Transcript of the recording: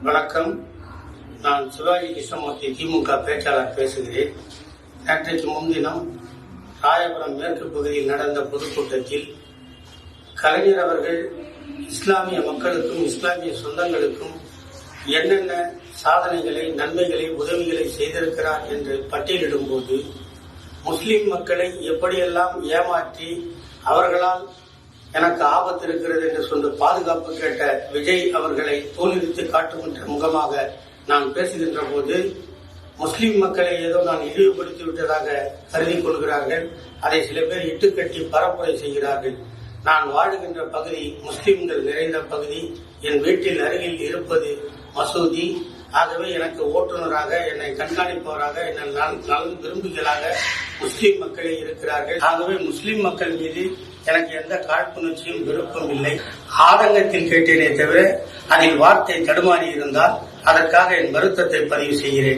வணக்கம். நான் சிவாஜி கிருஷ்ணமூர்த்தி, திமுக பேச்சாளர் பேசுகிறேன். நேற்றைக்கு முன்தினம் ராயபுரம் மேற்கு பகுதியில் நடந்த பொதுக்கூட்டத்தில் கலைஞர் அவர்கள் இஸ்லாமிய மக்களுக்கும் இஸ்லாமிய சொந்தங்களுக்கும் என்னென்ன சாதனைகளை, நன்மைகளை, உதவிகளை செய்திருக்கிறார் என்று பட்டியலிடும் போது முஸ்லிம் மக்களை எப்படியெல்லாம் ஏமாற்றி அவர்களால் எனக்கு ஆபத்து இருக்கிறது என்று சொல்லி பாதுகாப்பு கேட்ட விஜய் அவர்களை தோலுரித்து காட்டுகின்ற முகமாக நான் பேசுகின்ற போது முஸ்லிம் மக்களை ஏதோ நான் இழிவுபடுத்தி விட்டதாக கருதி கொள்கிறார்கள். அதை சில பேர் இட்டுக்கட்டி பரப்புரை செய்கிறார்கள். நான் வாழுகின்ற பகுதி முஸ்லிம்கள் நிறைந்த பகுதி. என் வீட்டில் அருகில் இருப்பது மசூதி. ஆகவே எனக்கு ஓட்டுநராக, என்னை கண்காணிப்பவராக, என்னை நலன் விரும்பிகளாக முஸ்லிம் மக்களே இருக்கிறார்கள். ஆகவே முஸ்லிம் மக்கள் மீது எனக்கு எந்த காழ்ப்புணர்ச்சியும் விருப்பம் இல்லை. ஆதங்கத்தில் கேட்டேனே தவிர அதில் வார்த்தை தடுமாறி இருந்தால் அதற்காக என் வருத்தத்தை பதிவு செய்கிறேன்.